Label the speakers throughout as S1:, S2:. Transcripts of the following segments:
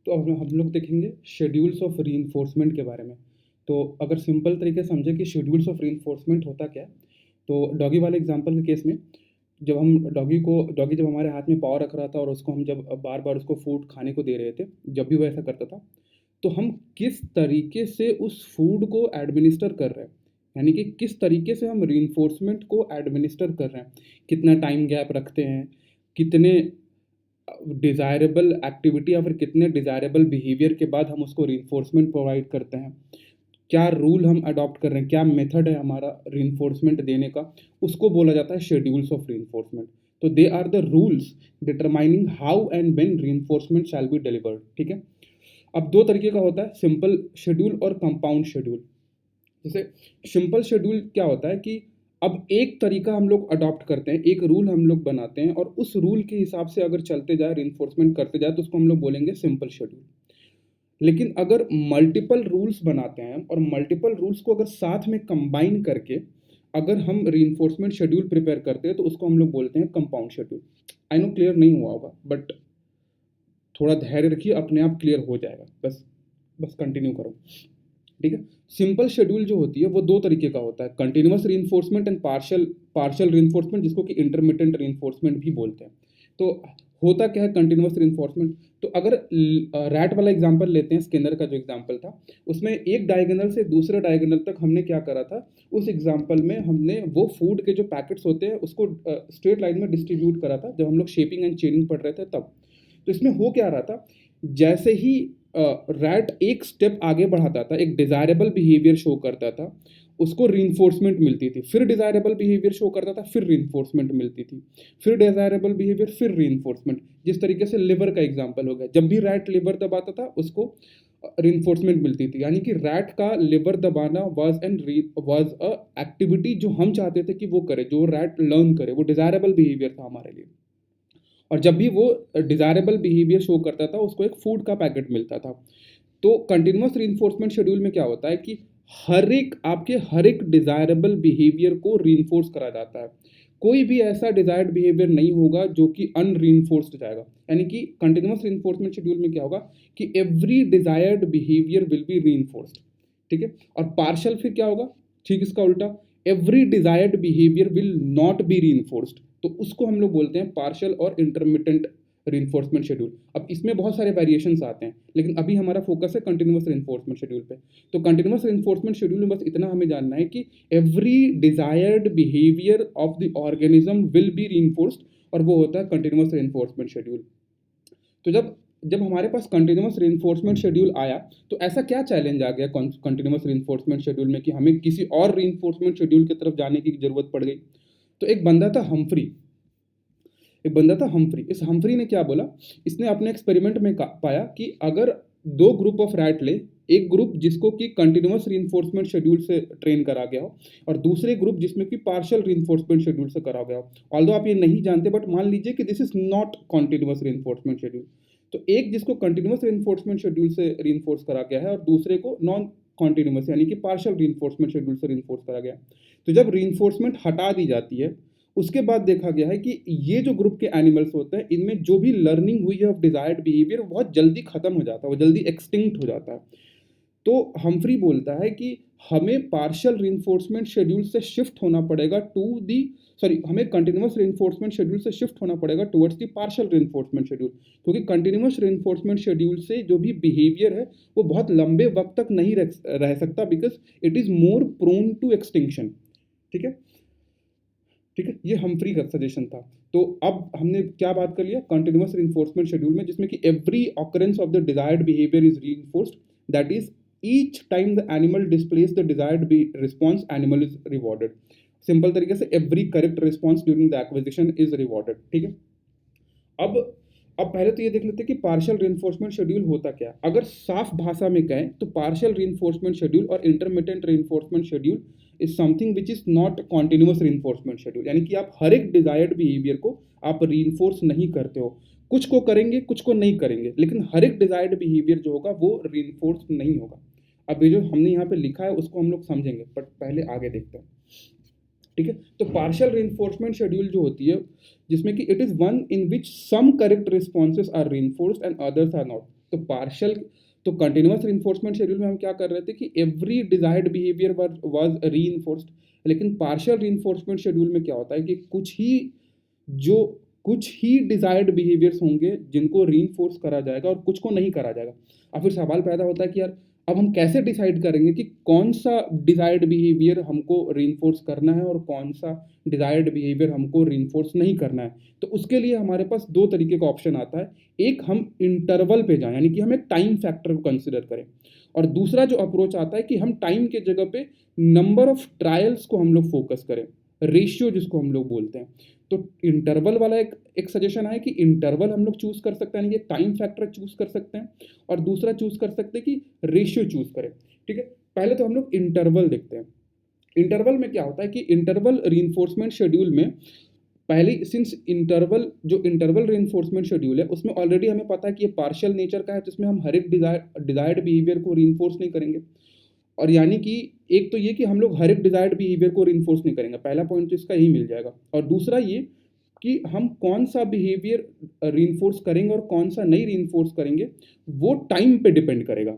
S1: तो अब हम लोग देखेंगे शेड्यूल्स ऑफ रीइंफोर्समेंट के बारे में। तो अगर सिंपल तरीके से समझे कि शेड्यूल्स ऑफ रीइंफोर्समेंट होता क्या है, तो डॉगी वाले एग्जांपल के केस में डॉगी जब हमारे हाथ में पाव रख रहा था और उसको हम जब बार बार उसको फूड खाने को दे रहे थे, जब भी वो ऐसा करता था, तो हम किस तरीके से उस फूड को एडमिनिस्टर कर रहे हैं, यानी कि किस तरीके से हम रीइंफोर्समेंट को एडमिनिस्टर कर रहे हैं, कितना टाइम गैप रखते हैं, कितने डिज़ायरेबल एक्टिविटी या फिर कितने डिज़ायरेबल बिहेवियर के बाद हम उसको रीइंफोर्समेंट प्रोवाइड करते हैं, क्या रूल हम अडॉप्ट कर रहे हैं, क्या मेथड है हमारा रीइंफोर्समेंट देने का, उसको बोला जाता है शेड्यूल्स ऑफ रीइंफोर्समेंट। तो they are the rules determining how and when reinforcement shall be delivered. ठीक है। अब दो तरीके का होता है, सिंपल शेड्यूल और कंपाउंड शेड्यूल। जैसे सिंपल शेड्यूल क्या होता है कि अब एक तरीका हम लोग अडॉप्ट करते हैं, एक रूल हम लोग बनाते हैं और उस रूल के हिसाब से अगर चलते जाए, रीइंफोर्समेंट करते जाए, तो उसको हम लोग बोलेंगे सिंपल शेड्यूल। लेकिन अगर मल्टीपल रूल्स बनाते हैं और मल्टीपल रूल्स को अगर साथ में कंबाइन करके अगर हम रीइंफोर्समेंट शेड्यूल प्रिपेयर करते हैं, तो उसको हम लोग बोलते हैं compound schedule. I know clear नहीं हुआ होगा, बट थोड़ा धैर्य रखिए, अपने आप क्लियर हो जाएगा। बस बस कंटिन्यू करो। ठीक है। सिंपल शेड्यूल जो होती है वो दो तरीके का होता है, continuous reinforcement and partial reinforcement, जिसको कि इंटरमिटेंट रीइंफोर्समेंट भी बोलते हैं। तो होता क्या है कंटिन्यूअस रीइंफोर्समेंट? तो अगर रैट वाला एग्जांपल लेते हैं, स्किनर का जो एग्जांपल था, उसमें एक डायगोनल से दूसरे डायगोनल तक हमने क्या करा था, उस एग्जांपल में हमने वो फूड के जो पैकेट्स होते हैं उसको स्ट्रेट लाइन में डिस्ट्रीब्यूट करा था, जब हम लोग शेपिंग एंड चेनिंग पढ़ रहे थे तब। तो इसमें हो क्या रहा था, जैसे ही रैट एक स्टेप आगे बढ़ाता था, एक डिजायरेबल बिहेवियर शो करता था, उसको रीइंफोर्समेंट मिलती थी, फिर डिजायरेबल बिहेवियर शो करता था, फिर रीइंफोर्समेंट मिलती थी, फिर डिजायरेबल बिहेवियर, फिर रीइंफोर्समेंट। जिस तरीके से लिवर का एग्जांपल हो गया, जब भी रैट लिवर दबाता था उसको रीइंफोर्समेंट मिलती थी, यानी कि रैट का लिवर दबाना वाज अ एक्टिविटी जो हम चाहते थे कि वो करे, जो रैट लर्न करे, वो डिजायरेबल बिहेवियर था हमारे लिए। और जब भी वो डिजायरेबल बिहेवियर शो करता था, उसको एक फूड का पैकेट मिलता था। तो कंटिन्यूअस रीइंफोर्समेंट शेड्यूल में क्या होता है कि हर एक डिजायरेबल बिहेवियर को रीइंफोर्स करा जाता है। कोई भी ऐसा डिजायर्ड बिहेवियर नहीं होगा जो कि अनरीइंफोर्स्ड जाएगा। यानी कि कंटिन्यूअस रीइंफोर्समेंट शेड्यूल में क्या होगा कि every desired behaviour will be reinforced. ठीक है। और पार्शियल फिर क्या होगा, ठीक इसका उल्टा, every desired behaviour will not be reinforced. तो उसको हम लोग बोलते हैं पार्शियल और इंटरमिटेंट रीइंफोर्समेंट शेड्यूल। अब इसमें बहुत सारे वेरिएशंस आते हैं, लेकिन अभी हमारा फोकस है कंटिन्यूअस रीइंफोर्समेंट शेड्यूल पे। तो कंटिन्यूअस रीइंफोर्समेंट शेड्यूल में बस इतना हमें जानना है कि every desired behaviour of the organism will be reinforced, और वो होता है कंटिन्यूअस रीइंफोर्समेंट शेड्यूल। तो जब जब हमारे पास कंटिन्यूअस रीइंफोर्समेंट शेड्यूल आया, तो ऐसा क्या चैलेंज आ गया कंटिन्यूअस रीइंफोर्समेंट शेड्यूल में कि हमें किसी और रीइंफोर्समेंट शेड्यूल की तरफ जाने की जरूरत पड़ गई? तो एक बंदा था हम्फ्री। इस हम्फ्री ने क्या बोला, इसने अपने एक्सपेरिमेंट में पाया कि अगर दो ग्रुप ऑफ रैट ले, एक ग्रुप जिसको कि कंटिन्यूअस रीइंफोर्समेंट शेड्यूल से ट्रेन करा गया हो और दूसरे ग्रुप जिसमें कि पार्शियल रीइंफोर्समेंट शेड्यूल से करा गया हो। ऑल्दो आप ये नहीं जानते, बट मान लीजिए कि this is not continuous reinforcement schedule. तो एक जिसको कंटिन्यूअस रीइंफोर्समेंट शेड्यूल से रीइंफोर्स करा गया है और दूसरे को नॉन कॉन्टिन्यूअस यानी कि पार्शियल रीइंफोर्समेंट शेड्यूल से रीइंफोर्स करा गया। तो जब रीइंफोर्समेंट हटा दी जाती है, उसके बाद देखा गया है कि ये जो ग्रुप के एनिमल्स होते हैं, इनमें जो भी लर्निंग हुई है ऑफ डिजायर्ड बिहेवियर बहुत जल्दी खत्म हो जाता है, वो जल्दी एक्सटिंक्ट हो जाता है। तो हम्फ्री बोलता है कि हमें पार्शियल रीइंफोर्समेंट शेड्यूल से शिफ्ट होना पड़ेगा हमें कंटिन्यूअस रीइंफोर्समेंट शेड्यूल से शिफ्ट होना पड़ेगा towards the partial reinforcement schedule, क्योंकि कंटिन्यूअस रीइंफोर्समेंट शेड्यूल से जो भी बिहेवियर है वो बहुत लंबे वक्त तक नहीं रह सकता, because it is more prone to extinction. ठीक है। ठीक है, ये हम्फ्री का सजेशन था। तो अब हमने क्या बात कर लिया कंटिन्यूअस रीइंफोर्समेंट शेड्यूल में, जिसमें कि every occurrence of the desired behaviour is reinforced, that is each time the animal displace the desired response, animal is rewarded. Simple तरीके से every correct response during the acquisition is rewarded. ठीक है। अब अब पहले तो ये देख लेते हैं कि पार्शियल रीइंफोर्समेंट शेड्यूल होता क्या। अगर साफ भाषा में कहें तो पार्शियल रीइंफोर्समेंट शेड्यूल और intermittent reinforcement schedule is something which is not continuous reinforcement schedule, यानी कि आप हर एक डिजायर्ड बिहेवियर को आप रीइंफोर्स नहीं करते हो, कुछ को करेंगे कुछ को नहीं करेंगे, लेकिन हर एक डिजायर्ड बिहेवियर जो होगा वो रीइंफोर्स नहीं होगा। अब ये जो हमने यहाँ पे लिखा है उसको हम लोग समझेंगे, बट पहले आगे देखते हैं। ठीक है। तो पार्शियल रीइंफोर्समेंट शेड्यूल जो होती है, जिसमें कि it is one in which some correct responses are reinforced and others are not. तो पार्शियल तो कंटिन्यूअस रीइंफोर्समेंट शेड्यूल में हम क्या कर रहे थे कि every desired behaviour was reinforced, लेकिन पार्शियल रीइंफोर्समेंट शेड्यूल में क्या होता है कि जो कुछ ही डिजायर्ड बिहेवियर्स होंगे जिनको रीइंफोर्स करा जाएगा और कुछ को नहीं करा जाएगा। अब फिर सवाल पैदा होता है कि यार अब हम कैसे डिसाइड करेंगे कि कौन सा डिजायर्ड बिहेवियर हमको रीइंफोर्स करना है और कौन सा डिजायर्ड बिहेवियर हमको रीइंफोर्स नहीं करना है। तो उसके लिए हमारे पास दो तरीके का ऑप्शन आता है, एक हम इंटरवल पे जाएं यानी कि हम एक टाइम फैक्टर को कंसिडर करें, और दूसरा जो अप्रोच आता है कि हम टाइम के जगह पे नंबर ऑफ ट्रायल्स को हम लोग फोकस करें, रेशियो जिसको हम लोग बोलते हैं। तो इंटरवल वाला एक सजेशन है कि इंटरवल हम लोग चूज कर सकते हैं, यानी कि टाइम फैक्टर चूज कर सकते हैं, और दूसरा चूज कर सकते हैं कि रेशियो चूज करें। ठीक है, पहले तो हम लोग इंटरवल देखते हैं। इंटरवल में क्या होता है कि इंटरवल रीइंफोर्समेंट शेड्यूल में पहले सिंस इंटरवल रीइंफोर्समेंट शेड्यूल है उसमें ऑलरेडी हमें पता है कि ये पार्शियल नेचर का है, जिसमें हम हर एक डिजायर्ड बिहेवियर को रीइंफोर्स नहीं करेंगे। और यानी कि एक तो ये कि हम लोग हर एक डिजायर्ड बिहेवियर को रीइंफोर्स नहीं करेंगे, पहला पॉइंट तो इसका यही मिल जाएगा। और दूसरा ये कि हम कौन सा बिहेवियर रीइंफोर्स करेंगे और कौन सा नहीं रीइंफोर्स करेंगे वो टाइम पे डिपेंड करेगा।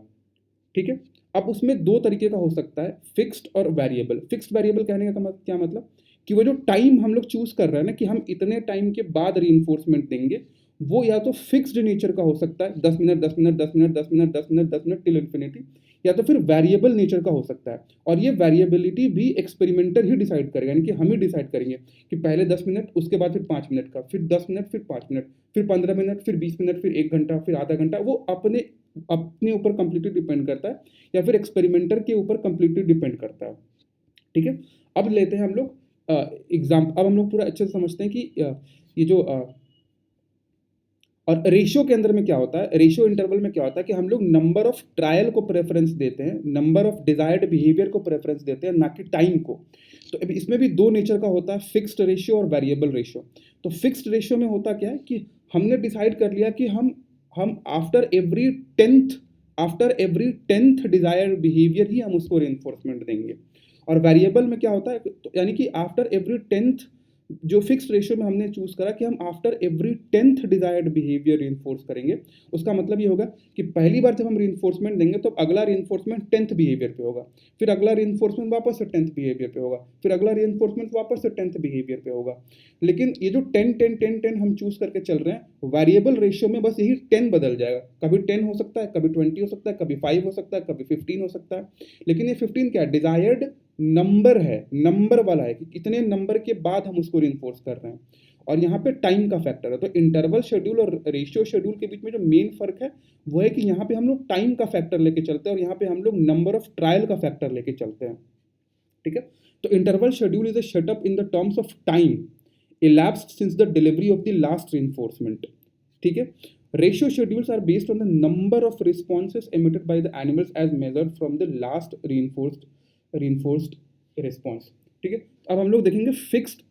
S1: ठीक है, अब उसमें दो तरीके का हो सकता है, फिक्स्ड और वेरिएबल। फिक्स्ड वेरिएबल कहने का क्या मतलब कि वो जो टाइम हम लोग चूज कर रहे हैं ना कि हम इतने टाइम के बाद रीइंफोर्समेंट देंगे, वो या तो फिक्स्ड नेचर का हो सकता है 10 minute 10 minute 10 minute 10 minute 10 minute 10 minute till infinity, या तो फिर वेरिएबल नेचर का हो सकता है। और ये वेरिएबिलिटी भी एक्सपेरिमेंटर ही डिसाइड करेगा, यानी कि हम ही डिसाइड करेंगे कि पहले 10 मिनट, उसके बाद फिर 5 मिनट का, फिर 10 मिनट, फिर 5 मिनट, फिर 15 मिनट, फिर 20 मिनट, फिर 1 घंटा, फिर आधा घंटा। वो अपने ऊपर कंप्लीटली डिपेंड करता है, या फिर एक्सपेरिमेंटर के ऊपर कंप्लीटली डिपेंड करता है। ठीक है, अब लेते हैं हम लोग अब हम लोग पूरा अच्छे से समझते हैं कि ये जो और रेशियो के अंदर में क्या होता है, रेशियो इंटरवल में क्या होता है कि हम लोग नंबर ऑफ ट्रायल को प्रेफरेंस देते हैं, नंबर ऑफ डिजायर्ड बिहेवियर को प्रेफरेंस देते हैं, ना कि टाइम को। तो इसमें भी दो नेचर का होता है, फिक्स्ड रेशियो और वेरिएबल रेशियो। तो फिक्स्ड रेशियो में होता क्या है कि हमने डिसाइड कर लिया कि हम after every tenth desired behaviour ही हम उसको रेनफोर्समेंट देंगे। और वेरिएबल में क्या होता है, तो यानी कि आफ्टर एवरी टेंथ, जो फिक्स रेशियो में हमने चूज करा कि हम after every tenth desired behaviour reinforce करेंगे। उसका मतलब ये होगा कि पहली बार जब हम रीइंफोर्समेंट देंगे तो अगला रीइंफोर्समेंट टेंथ बिहेवियर पे होगा, फिर अगला रीइंफोर्समेंट वापस से टेंथ बिहेवियर पे होगा, फिर अगला रीइंफोर्समेंट वापस से टेंथ बिहेवियर पे होगा। लेकिन ये जो 10 10 10 10 हम चूज करके चल रहे हैं, वेरिएबल रेशियो में बस यही 10 बदल जाएगा। कभी 10 हो सकता है, कभी 20 हो सकता है, कभी 5 हो सकता है, कभी 15 हो सकता है। लेकिन ये 15 क्या है, डिजायर्ड नंबर है, नंबर वाला है कि कितने नंबर के बाद हम उसको रीइंफोर्स कर रहे हैं। और यहाँ पे टाइम का फैक्टर है। तो इंटरवल शेड्यूल और रेशियो शेड्यूल के बीच में जो मेन फर्क है वो है कि यहाँ पे हम लोग टाइम का फैक्टर लेके चलते हैं और यहाँ पे हम लोग नंबर ऑफ ट्रायल का फैक्टर लेके चलते हैं। ठीक है, तो interval schedule is a setup in the terms of time elapsed since the delivery of the last reinforcement. ठीक है, ratio schedules are based on the number of responses emitted by the animals as measured from the last reinforced response. ठीक है, अब हम लोग देखेंगे fixed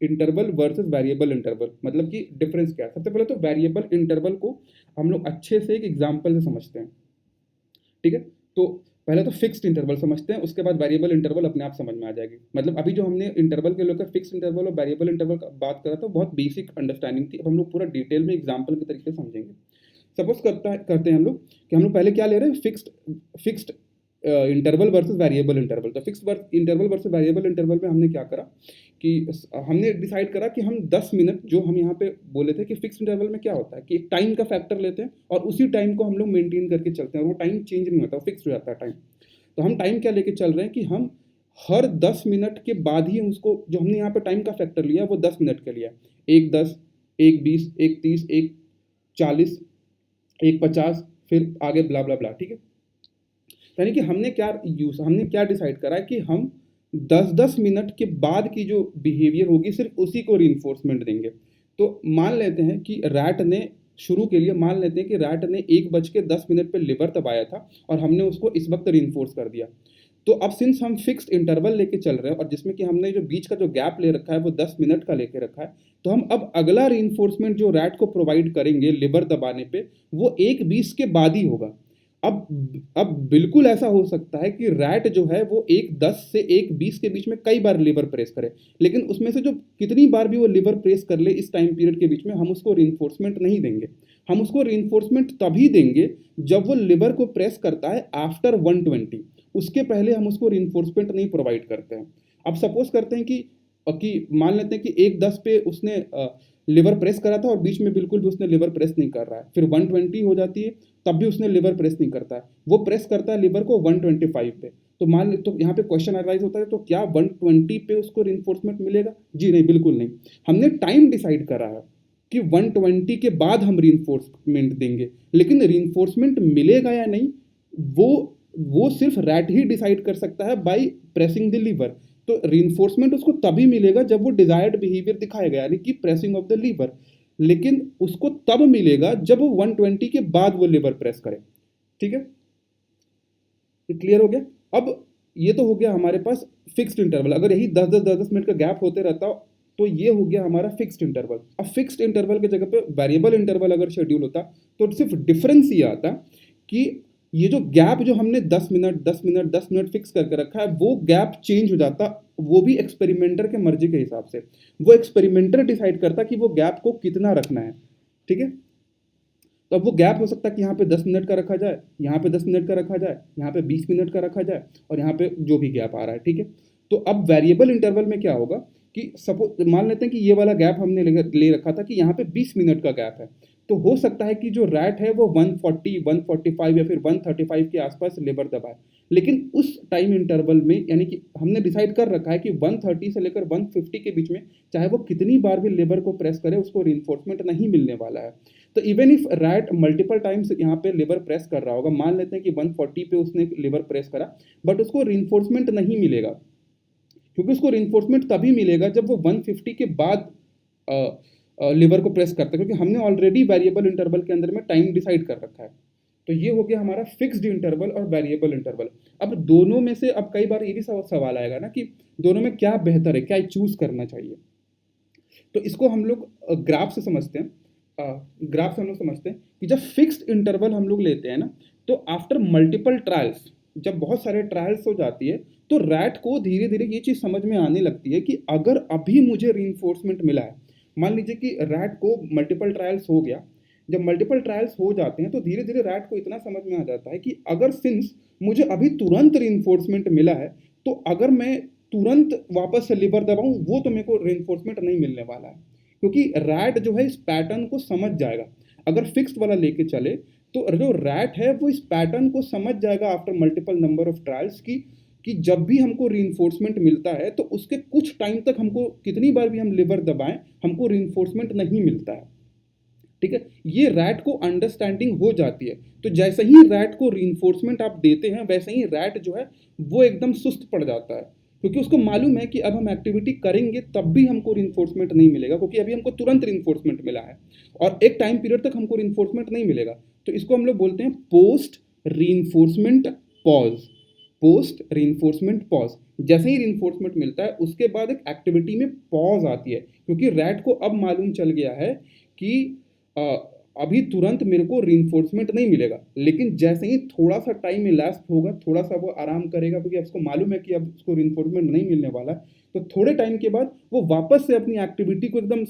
S1: interval versus variable interval, मतलब कि डिफरेंस क्या है। सबसे पहले तो वेरिएबल इंटरवल को हम लोग अच्छे से एक एग्जांपल से समझते हैं। ठीक है, तो पहले तो फिक्स्ड इंटरवल समझते हैं, उसके बाद वेरिएबल इंटरवल अपने आप समझ में आ जाएगी। मतलब अभी जो हमने इंटरवल के लेकर फिक्स्ड इंटरवल और वेरिएबल इंटरवल का बात करा था बहुत बेसिक अंडरस्टैंडिंग थी। अब हम लोग पूरा डिटेल में एग्जांपल के तरीके से समझेंगे। सपोज करते हैं हम लोग कि हम लोग पहले क्या ले रहे हैं, fixed interval versus variable interval. तो fixed interval versus variable interval में हमने क्या करा कि हमने डिसाइड करा कि हम 10 मिनट, जो हम यहाँ पे बोले थे कि फिक्स्ड इंटरवल में क्या होता है कि एक टाइम का फैक्टर लेते हैं और उसी टाइम को हम लोग मेंटेन करके चलते हैं और वो टाइम चेंज नहीं होता, फिक्स हो जाता है टाइम। तो हम टाइम क्या लेके चल रहे हैं कि हम हर 10 मिनट के बाद ही उसको, जो हमने यहाँ पे टाइम का फैक्टर लिया वो 10 मिनट के लिया, 1:10, 1:20, 1:30, 1:40, 1:50, फिर आगे ब्ला ब्ला ब्ला। ठीक है, यानी कि हमने क्या डिसाइड करा है कि हम 10-10 मिनट के बाद की जो बिहेवियर होगी सिर्फ उसी को रीइंफोर्समेंट देंगे। तो मान लेते हैं कि रैट ने 1:10 पे लिवर दबाया था और हमने उसको इस वक्त रीइंफोर्स कर दिया। तो अब सिंस हम फिक्स्ड इंटरवल लेके चल रहे हैं और जिसमें कि हमने जो बीच का जो गैप ले रखा है वो 10 मिनट का लेके रखा है, तो हम अब अगला रीइंफोर्समेंट जो रैट को प्रोवाइड करेंगे लिवर दबाने पे वो 1:20 के बाद ही होगा। अब बिल्कुल ऐसा हो सकता है कि रैट जो है वो 1:10 से 1:20 के बीच में कई बार लीवर प्रेस करे, लेकिन उसमें से जो कितनी बार भी वो लीवर प्रेस कर ले इस टाइम पीरियड के बीच में, हम उसको रीइंफोर्समेंट नहीं देंगे। हम उसको रीइंफोर्समेंट तभी देंगे जब वो लीवर को प्रेस करता है आफ्टर 120। उसके पहले हम उसको रीइंफोर्समेंट नहीं प्रोवाइड करते हैं। अब सपोज करते हैं कि मान लेते हैं कि 1:10 पे उसने लिवर प्रेस करा था और बीच में बिल्कुल भी उसने लिवर प्रेस नहीं कर रहा है, फिर 120 हो जाती है, तब भी उसने लिवर प्रेस नहीं करता है, वो प्रेस करता है लिवर को 125 पे। तो यहाँ पे क्वेश्चन अराइज होता है, तो क्या 120 पे उसको रिइंफोर्समेंट मिलेगा? जी नहीं, बिल्कुल नहीं। हमने टाइम डिसाइड करा है कि 120 के बाद हम रिइंफोर्समेंट देंगे, लेकिन रिइंफोर्समेंट मिलेगा या नहीं वो वो सिर्फ रैट ही डिसाइड कर सकता है बाय प्रेसिंग द लीवर। तो रीइंफोर्समेंट उसको तभी मिलेगा जब वो डिजायर्ड बिहेवियर दिखाएगा, यानी कि प्रेसिंग ऑफ द लीवर, लेकिन उसको तब मिलेगा जब वो 120 के बाद वो लीवर प्रेस करे। ठीक है, ये क्लियर हो गया? अब ये तो हो गया हमारे पास फिक्स्ड इंटरवल। अगर यही 10-10 मिनट का गैप होते रहता तो ये हो गया हमारा फिक्स्ड इंटरवल। अब फिक्स्ड इंटरवल की जगह पे वेरिएबल इंटरवल अगर शेड्यूल होता तो सिर्फ डिफरेंस ये आता कि ये जो गैप जो हमने 10 मिनट 10 मिनट 10 मिनट फिक्स करके रखा है, वो गैप चेंज हो जाता, वो भी एक्सपेरिमेंटर के मर्जी के हिसाब से। वो एक्सपेरिमेंटर डिसाइड करता कि वो गैप को कितना रखना है। ठीक है, तो अब वो गैप हो सकता है कि यहाँ पे 10 मिनट का रखा जाए, यहाँ पे 10 मिनट का रखा जाए, यहाँ पे 20 मिनट का रखा जाए, और यहाँ पे जो भी गैप आ रहा है। ठीक है, तो अब वेरिएबल इंटरवल में क्या होगा कि सपोज मान लेते हैं कि ये वाला गैप हमने ले रखा था कि यहाँ पे 20 मिनट का गैप है, तो हो सकता है कि जो रैट है वो 140 145 या फिर 135 के आसपास लेबर दबाए, लेकिन उस टाइम इंटरवल में, यानी कि हमने डिसाइड कर रखा है कि 130 से लेकर 150 के बीच में चाहे वो कितनी बार भी लेबर को प्रेस करे उसको रिइंफोर्समेंट नहीं मिलने वाला है। तो even if rat multiple times यहाँ पे लिवर प्रेस कर रहा होगा, मान लेते हैं कि 140 पे उसने लिवर प्रेस करा, बट उसको रिइंफोर्समेंट नहीं मिलेगा, क्योंकि उसको रिइंफोर्समेंट तभी मिलेगा जब वो 150 के बाद लिवर को प्रेस करता है, क्योंकि हमने ऑलरेडी वेरिएबल इंटरवल के अंदर में टाइम डिसाइड कर रखा है। तो ये हो गया हमारा फिक्स्ड इंटरवल और वेरिएबल इंटरवल। अब दोनों में से अब कई बार ये भी सवाल आएगा ना कि दोनों में क्या बेहतर है, क्या चूज करना चाहिए। तो इसको हम लोग ग्राफ से समझते हैं। ग्राफ से हम लोग समझते हैं कि जब फिक्स्ड इंटरवल हम लोग लेते हैं ना, तो आफ्टर मल्टीपल ट्रायल्स, जब बहुत सारे ट्रायल्स हो जाती है, तो रैट को धीरे धीरे ये चीज़ समझ में आने लगती है कि अगर अभी मुझे रीइंफोर्समेंट मिला है, मान लीजिए कि रैट को मल्टीपल ट्रायल्स हो गया, जब मल्टीपल ट्रायल्स हो जाते हैं तो धीरे धीरे रैट को इतना समझ में आ जाता है कि अगर सिंस मुझे अभी तुरंत रीइंफोर्समेंट मिला है, तो अगर मैं तुरंत वापस से लिवर दबाऊं वो तो मेरे को रीइंफोर्समेंट नहीं मिलने वाला है, क्योंकि रैट जो है इस पैटर्न को समझ जाएगा। अगर फिक्स्ड वाला लेके चले तो जो रैट है वो इस पैटर्न को समझ जाएगा after multiple number of trials कि जब भी हमको रीइंफोर्समेंट मिलता है तो उसके कुछ टाइम तक हमको कितनी बार भी हम लिवर दबाएं हमको रीइंफोर्समेंट नहीं मिलता है। ठीक है, ये रैट को अंडरस्टैंडिंग हो जाती है। तो जैसे ही रैट को रीइंफोर्समेंट आप देते हैं वैसे ही रैट जो है वो एकदम सुस्त पड़ जाता है, क्योंकि उसको मालूम है कि अब हम एक्टिविटी करेंगे तब भी हमको रीइंफोर्समेंट नहीं मिलेगा, क्योंकि अभी हमको तुरंत रीइंफोर्समेंट मिला है और एक टाइम पीरियड तक हमको रीइंफोर्समेंट नहीं मिलेगा। तो इसको हम लोग बोलते हैं post reinforcement pause. Post reinforcement pause, जैसे ही रीइंफोर्समेंट मिलता है उसके बाद एक एक्टिविटी में पॉज आती है, क्योंकि रैट को अब मालूम चल गया है कि अभी तुरंत मेरे को रीइंफोर्समेंट नहीं मिलेगा, लेकिन जैसे ही थोड़ा सा टाइम इलैप्स होगा, थोड़ा सा वो आराम करेगा, क्योंकि उसको मालूम है कि अब उसको रीइंफोर्समेंट नहीं मिलने वाला, तो थोड़े टाइम के बाद वो वापस से अपनी एक्टिविटी को एकदम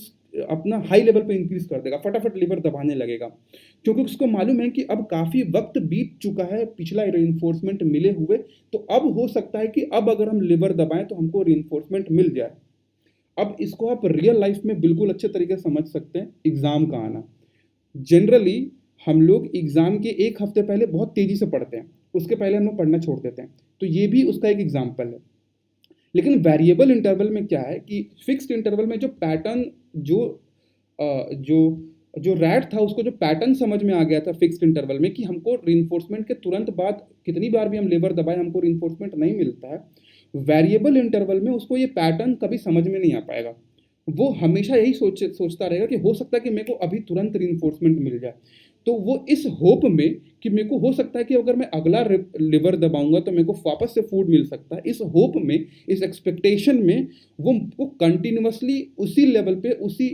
S1: अपना हाई लेवल पे इंक्रीज कर देगा, फटाफट लिवर दबाने लगेगा, क्योंकि उसको मालूम है कि अब काफ़ी वक्त बीत चुका है पिछला रीइंफोर्समेंट मिले हुए, तो अब हो सकता है कि अब अगर हम लिवर दबाएं तो हमको रीइंफोर्समेंट मिल जाए। अब इसको आप रियल लाइफ में बिल्कुल अच्छे तरीके से समझ सकते हैं। एग्जाम का आना, जनरली हम लोग एग्जाम के एक हफ्ते पहले बहुत तेजी से पढ़ते हैं, उसके पहले हम लोग पढ़ना छोड़ देते हैं, तो ये भी उसका एक एग्जाम्पल है। लेकिन वेरिएबल इंटरवल में क्या है कि फिक्स्ड इंटरवल में जो पैटर्न जो जो जो रैट था उसको जो पैटर्न समझ में आ गया था फिक्स्ड इंटरवल में कि हमको रीइंफोर्समेंट के तुरंत बाद कितनी बार भी हम लेबर दबाए हमको रीइंफोर्समेंट नहीं मिलता है, वेरिएबल इंटरवल में उसको ये पैटर्न कभी समझ में नहीं आ पाएगा। वो हमेशा यही सोचता रहेगा कि हो सकता है कि मेरे को अभी तुरंत रीइंफोर्समेंट मिल जाए, तो वो इस होप में कि मेरे को हो सकता है कि अगर मैं अगला लिवर दबाऊंगा तो मेरे को वापस से फूड मिल सकता है, इस होप में, इस एक्सपेक्टेशन में वो कंटिन्यूसली उसी लेवल पे उसी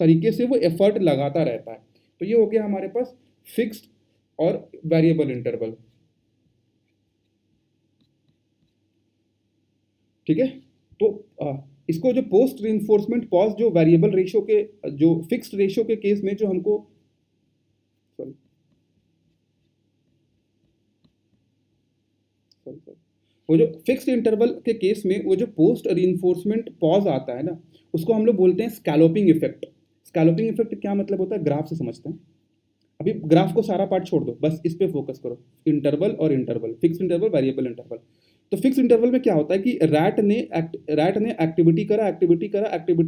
S1: तरीके से वो एफर्ट लगाता रहता है। तो ये हो गया हमारे पास फिक्स्ड और वेरिएबल इंटरवल। ठीक है, तो इसको जो पोस्ट रीइंफोर्समेंट पॉज जो वेरिएबल रेशियो के जो फिक्स्ड रेशियो के केस में जो हमको सॉरी सॉरी वो जो फिक्स्ड इंटरवल के केस में वो जो पोस्ट रीइंफोर्समेंट पॉज आता है ना, उसको हम लोग बोलते हैं स्कैलोपिंग इफेक्ट। स्कैलोपिंग इफेक्ट क्या मतलब होता है, ग्राफ से समझते हैं। अभी ग्राफ को सारा पार्ट छोड़ दो, बस इस पे फोकस करो, इंटरवल और interval, fix interval variable interval. तो फिक्स इंटरवल में क्या होता है कि रैट ने एक्टिविटी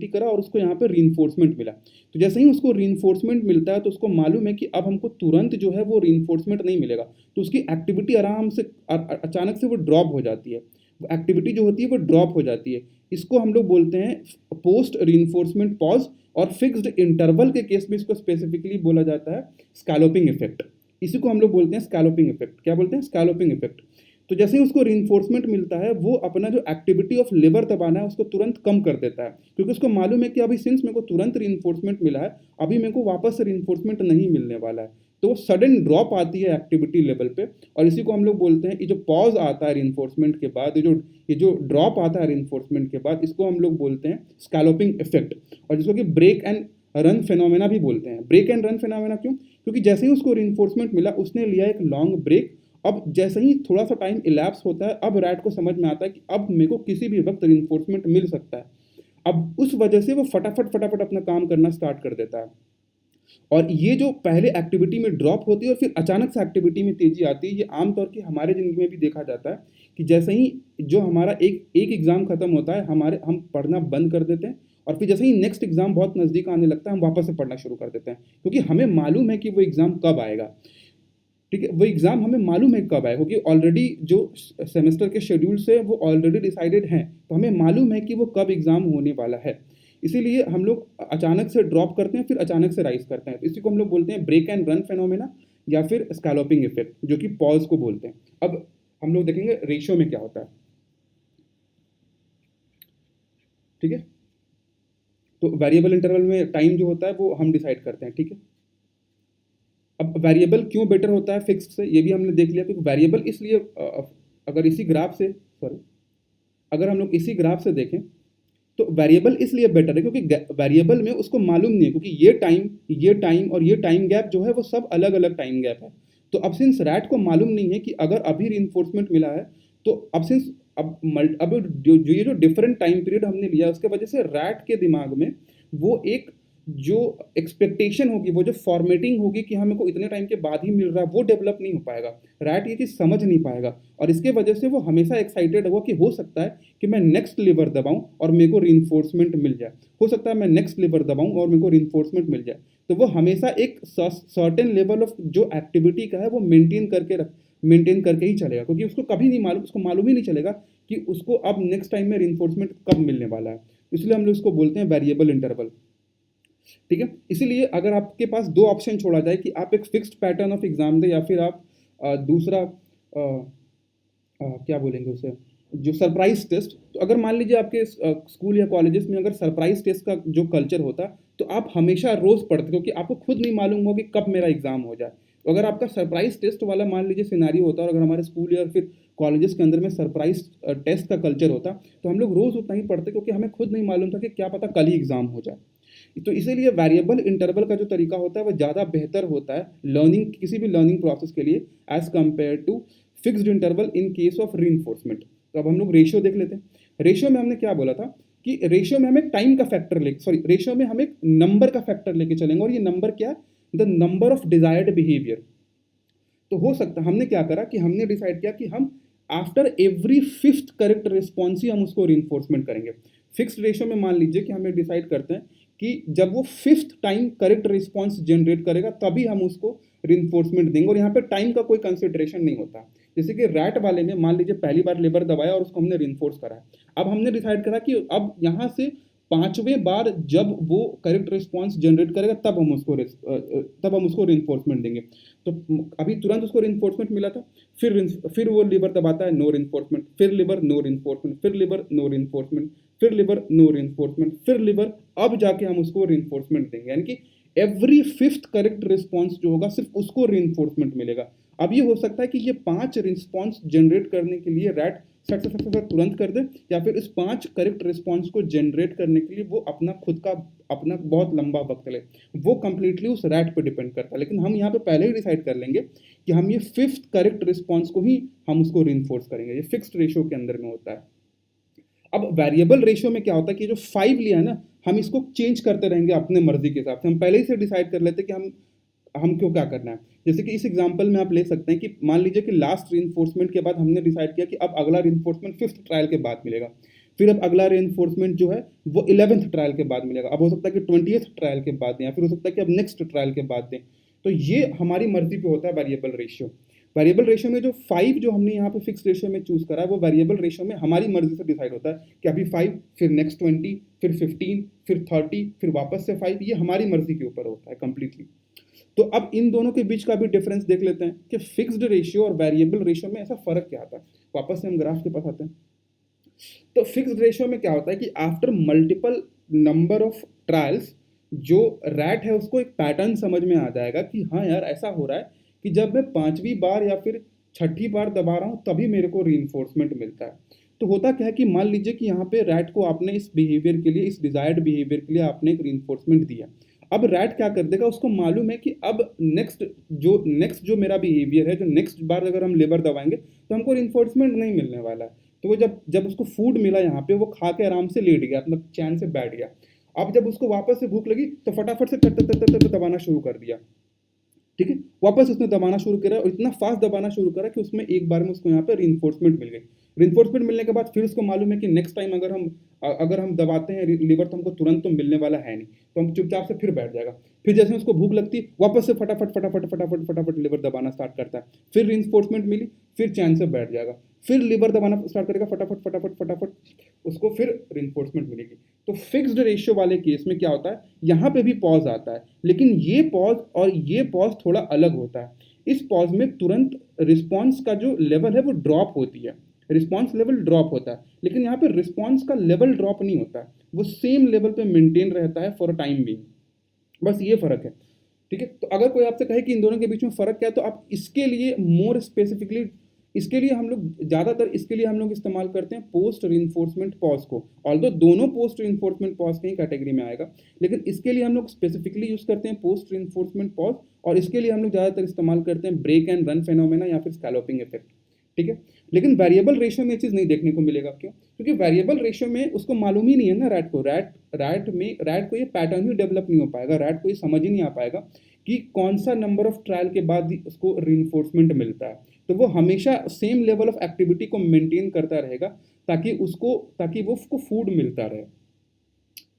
S1: करा और उसको यहाँ पे रीइंफोर्समेंट मिला। तो जैसे ही उसको रीइंफोर्समेंट मिलता है तो उसको मालूम है कि अब हमको तुरंत जो है वो रीइंफोर्समेंट नहीं मिलेगा, तो उसकी एक्टिविटी आराम से अचानक से वो ड्रॉप हो जाती है, एक्टिविटी जो होती है वो ड्रॉप हो जाती है। इसको हम लोग बोलते हैं पोस्ट रीइंफोर्समेंट पॉज, और फिक्स्ड इंटरवल के केस में इसको स्पेसिफिकली बोला जाता है स्कैलोपिंग इफेक्ट। इसी को हम लोग बोलते हैं स्कैलोपिंग इफेक्ट। क्या बोलते हैं, स्कैलोपिंग इफेक्ट। तो जैसे ही उसको रीइंफोर्समेंट मिलता है वो अपना जो एक्टिविटी ऑफ लेबर दबाना है उसको तुरंत कम कर देता है, क्योंकि उसको मालूम है कि अभी सिंस मेरे को तुरंत रीइंफोर्समेंट मिला है, अभी मेरे को वापस से रीइंफोर्समेंट नहीं मिलने वाला है। तो वो सडन ड्रॉप आती है एक्टिविटी लेवल पे, और इसी को हम लोग बोलते हैं, ये जो पॉज आता है रीइंफोर्समेंट के बाद, ये जो ड्रॉप आता है रीइंफोर्समेंट के बाद, इसको हम लोग बोलते हैं स्कैलोपिंग इफेक्ट, और जिसको कि ब्रेक एंड रन फेनोमेना भी बोलते हैं। ब्रेक एंड रन फेनोमेना क्यों, क्योंकि जैसे ही उसको रीइंफोर्समेंट मिला उसने लिया एक लॉन्ग ब्रेक। अब जैसे ही थोड़ा सा टाइम इलैप्स होता है, अब रैट को समझ में आता है कि अब मेरे को किसी भी वक्त रीइंफोर्समेंट मिल सकता है। अब उस वजह से वो फटाफट अपना काम करना स्टार्ट कर देता है। और ये जो पहले एक्टिविटी में ड्रॉप होती है और फिर अचानक से एक्टिविटी में तेजी आती है, ये आमतौर की हमारे ज़िंदगी में भी देखा जाता है कि जैसे ही जो हमारा एक एग्ज़ाम खत्म होता है, हम पढ़ना बंद कर देते हैं, और फिर जैसे ही नेक्स्ट एग्ज़ाम बहुत नज़दीक आने लगता है हम वापस से पढ़ना शुरू कर देते हैं, क्योंकि हमें मालूम है कि वो एग्ज़ाम कब आएगा। ठीक है, वो एग्ज़ाम हमें मालूम है कब आएगा, क्योंकि ऑलरेडी जो सेमेस्टर के शेड्यूल से वो ऑलरेडी डिसाइडेड हैं, तो हमें मालूम है कि वो कब एग्ज़ाम होने वाला है। इसीलिए हम लोग अचानक से ड्रॉप करते हैं, फिर अचानक से राइज करते हैं। तो इसी को हम लोग बोलते हैं ब्रेक एंड रन फेनोमेना, या फिर स्कैलोपिंग इफेक्ट, जो कि पॉज को बोलते हैं। अब हम लोग देखेंगे रेशियो में क्या होता है। ठीक है, तो वेरिएबल इंटरवल में टाइम जो होता है वो हम डिसाइड करते हैं। ठीक है, अब वेरिएबल क्यों बेटर होता है फिक्स्ड से, ये भी हमने देख लिया। क्योंकि वेरिएबल इसलिए अगर इसी ग्राफ से सॉरी अगर हम लोग इसी ग्राफ से देखें तो वेरिएबल इसलिए बेटर है क्योंकि वेरिएबल में उसको मालूम नहीं है, क्योंकि ये टाइम और ये टाइम गैप जो है वो सब अलग अलग टाइम गैप है। तो अब सिंस रैट को मालूम नहीं है कि अगर अभी रीइंफोर्समेंट मिला है, तो अब सिंस अब ये जो डिफरेंट टाइम पीरियड हमने लिया उसके वजह से रैट के दिमाग में वो एक जो एक्सपेक्टेशन होगी, वो जो फॉर्मेटिंग होगी कि हमें को इतने टाइम के बाद ही मिल रहा है, वो डेवलप नहीं हो पाएगा। रैट ये चीज़ समझ नहीं पाएगा, और इसके वजह से वो हमेशा एक्साइटेड होगा कि हो सकता है कि मैं नेक्स्ट लीवर दबाऊं और मेरे को रीइंफोर्समेंट मिल जाए, हो सकता है मैं नेक्स्ट लीवर दबाऊं और मेरे को रीइंफोर्समेंट मिल जाए। तो वो हमेशा एक सर्टेन लेवल ऑफ जो एक्टिविटी का है वो मेंटेन करके ही चलेगा, क्योंकि उसको कभी नहीं मालूम, उसको मालूम ही नहीं चलेगा कि उसको अब नेक्स्ट टाइम में रीइंफोर्समेंट कब मिलने वाला है। इसलिए हम लोग इसको बोलते हैं वेरिएबल इंटरवल। ठीक है, इसीलिए अगर आपके पास दो ऑप्शन छोड़ा जाए कि आप एक फिक्स्ड पैटर्न ऑफ एग्जाम दें, या फिर आप दूसरा क्या बोलेंगे उसे, जो सरप्राइज टेस्ट। तो अगर मान लीजिए आपके स्कूल या कॉलेजेस में अगर सरप्राइज टेस्ट का जो कल्चर होता, तो आप हमेशा रोज़ पढ़ते, क्योंकि आपको खुद नहीं मालूम हो कि कब मेरा एग्जाम हो जाए। तो अगर आपका सरप्राइज टेस्ट वाला मान लीजिए सिनारियो होता, और अगर हमारे स्कूल या फिर कॉलेजेस के अंदर में सरप्राइज टेस्ट का कल्चर होता, तो हम लोग रोज़ उतना ही पढ़ते, क्योंकि हमें खुद नहीं मालूम था कि क्या पता कल ही एग्जाम हो जाए। तो इसीलिए वेरिएबल इंटरवल का जो तरीका होता है वो ज़्यादा बेहतर होता है लर्निंग, किसी भी लर्निंग प्रोसेस के लिए, as compare to fixed interval in case of reinforcement. तो अब हम लोग रेशियो देख लेते हैं। रेशियो में हमने क्या बोला था कि रेशियो में हमें टाइम का फैक्टर रेशियो में हम एक नंबर का फैक्टर लेके चलेंगे, और ये नंबर क्या, the number of desired behaviour. तो हो सकता है हमने क्या करा कि हमने डिसाइड किया कि हम after every fifth correct response ही हम उसको रीइंफोर्समेंट करेंगे। फिक्स्ड रेशियो में मान लीजिए कि हमें डिसाइड करते हैं कि जब वो fifth time correct response generate करेगा तभी हम उसको रीइंफोर्समेंट देंगे, और यहाँ पे टाइम का कोई कंसिडरेशन नहीं होता। जैसे कि रैट वाले में मान लीजिए पहली बार लेबर दबाया और उसको हमने रीइंफोर्स करा है। अब हमने डिसाइड करा कि अब यहाँ से पांचवें बार जब वो करेक्ट रिस्पॉन्स जनरेट करेगा तब हम उसको रीइंफोर्समेंट देंगे। तो अभी तुरंत उसको रीइंफोर्समेंट मिला था, फिर वो लीवर दबाता है, नो रीइंफोर्समेंट, फिर लीवर नो रीइंफोर्समेंट, फिर लीवर नो रीइंफोर्समेंट, फिर लीवर नो रीइंफोर्समेंट, फिर लीवर, अब जाके हम उसको रीइंफोर्समेंट देंगे। यानी कि एवरी फिफ्थ करेक्ट रिस्पॉन्स जो होगा सिर्फ उसको रीइंफोर्समेंट मिलेगा। अब ये हो सकता है कि ये 5 रिस्पॉन्स जनरेट करने के लिए रैट सट सट सट सट तुरंत कर दे, या फिर इस 5 करेक्ट रिस्पॉन्स को जनरेट करने के लिए वो अपना खुद का अपना बहुत लंबा वक्त ले, वो कंप्लीटली उस रैट पे डिपेंड करता है। लेकिन हम यहाँ पे पहले ही डिसाइड कर लेंगे कि हम ये फिफ्थ करेक्ट रिस्पॉन्स को ही हम उसको रीइंफोर्स करेंगे, ये फिक्स्ड रेशियो के अंदर में होता है। अब वेरिएबल रेशियो में क्या होता है कि जो 5 लिया है ना, हम इसको चेंज करते रहेंगे अपने मर्जी के हिसाब से। हम पहले ही से डिसाइड कर लेते हैं कि हम क्यों क्या करना है। जैसे कि इस एग्जांपल में आप ले सकते हैं कि मान लीजिए कि लास्ट रीइंफोर्समेंट के बाद हमने डिसाइड किया कि अब अगला रीइंफोर्समेंट 5th ट्रायल के बाद मिलेगा, फिर अब अगला रीइंफोर्समेंट जो है वो 11th ट्रायल के बाद मिलेगा, अब हो सकता है कि 20th ट्रायल के बाद दें, या फिर हो सकता है कि अब नेक्स्ट ट्रायल के बाद दें। तो ये हमारी मर्जी पे होता है वेरिएबल रेशियो। वेरिएबल रेशियो में जो 5 जो हमने यहाँ पे फिक्स रेशियो में चूज करा है, वो वेरिएबल रेशियो में हमारी मर्जी से डिसाइड होता है कि अभी 5, फिर नेक्स्ट 20, फिर 15, फिर 30, फिर वापस से 5, ये हमारी मर्जी के ऊपर होता है कंप्लीटली। तो अब इन दोनों के बीच का भी डिफरेंस देख लेते हैं कि फिक्स्ड रेशियो और वेरिएबल रेशियो में ऐसा फर्क क्या आता है। वापस से हम ग्राफ के पास आते हैं। तो फिक्स्ड रेशियो में क्या होता है कि after multiple number of trials जो रैट है उसको एक पैटर्न समझ में आ जाएगा कि हाँ यार ऐसा हो रहा है कि जब मैं 5वीं बार या फिर 6ठी बार दबा रहा हूँ तभी मेरे को रीइंफोर्समेंट मिलता है। तो होता क्या है कि मान लीजिए कि यहाँ पे रैट को आपने इस बिहेवियर के लिए, इस डिजायर्ड बिहेवियर के लिए आपने एक रीइंफोर्समेंट दिया। अब रैट क्या कर देगा, उसको मालूम है कि अब नेक्स्ट जो मेरा बिहेवियर है, जो नेक्स्ट बार अगर हम लेबर दबाएंगे तो हमको रीइंफोर्समेंट नहीं मिलने वाला है। तो वो जब जब उसको फूड मिला यहाँ पे, वो खा के आराम से लेट गया, मतलब चैन से बैठ गया। अब जब उसको वापस से भूख लगी तो फटाफट से टट टट टट टट दबाना शुरू कर दिया। ठीक है, वापस उसने दबाना शुरू करा और इतना फास्ट दबाना शुरू करा कि उसमें एक बार में उसको यहाँ पे रीइंफोर्समेंट मिल गई। रीइंफोर्समेंट मिलने के बाद फिर उसको मालूम है कि नेक्स्ट टाइम अगर हम दबाते हैं लीवर तो हमको तुरंत तो मिलने वाला है नहीं, तो हम चुपचाप से फिर बैठ जाएगा। फिर जैसे उसको भूख लगती वापस से फटाफट फटाफट फटाफट फटाफट लीवर दबाना स्टार्ट करता है, फिर रीइंफोर्समेंट मिली, फिर चैन से बैठ जाएगा, फिर लीवर दबाना स्टार्ट करेगा फटाफट फटाफट फटाफट, उसको फिर रीइंफोर्समेंट मिलेगी। तो फिक्स्ड रेशियो वाले केस में क्या होता है, यहाँ पे भी पॉज आता है, लेकिन ये पॉज और ये पॉज थोड़ा अलग होता है। इस पॉज में तुरंत रिस्पॉन्स का जो लेवल है वो ड्रॉप होती है, रिस्पॉन्स लेवल ड्रॉप होता है, लेकिन यहाँ पे रिस्पॉन्स का लेवल ड्रॉप नहीं होता है, वो सेम लेवल पे मेंटेन रहता है फॉर टाइम बीइंग। बस ये फर्क है। ठीक है, तो अगर कोई आपसे कहे कि इन दोनों के बीच में फर्क क्या है, तो आप इसके लिए मोर स्पेसिफिकली, इसके लिए हम लोग ज़्यादातर इसके लिए हम लोग इस्तेमाल करते हैं पोस्ट रीइंफोर्समेंट पॉज को। ऑल्दो दोनों पोस्ट रीइंफोर्समेंट पॉज की कैटेगरी में आएगा, लेकिन इसके लिए हम लोग स्पेसिफिकली यूज़ करते हैं पोस्ट रीइंफोर्समेंट पॉज, और इसके लिए हम लोग ज़्यादातर इस्तेमाल करते हैं ब्रेक एंड रन फेनोमेना या फिर स्कैलोपिंग इफेक्ट। ठीक है, लेकिन वेरिएबल रेशियो में ये चीज़ नहीं देखने को मिलेगा। क्यों? क्योंकि वेरिएबल रेशियो में उसको मालूम ही नहीं है ना रैट को, रैट को ये पैटर्न ही डेवलप नहीं हो पाएगा, रैट को ये समझ ही नहीं आ पाएगा कि कौन सा नंबर ऑफ ट्रायल के बाद उसको रीइंफोर्समेंट मिलता है। तो वो हमेशा सेम लेवल ऑफ एक्टिविटी को मेंटेन करता रहेगा ताकि वो उसको फूड मिलता रहे।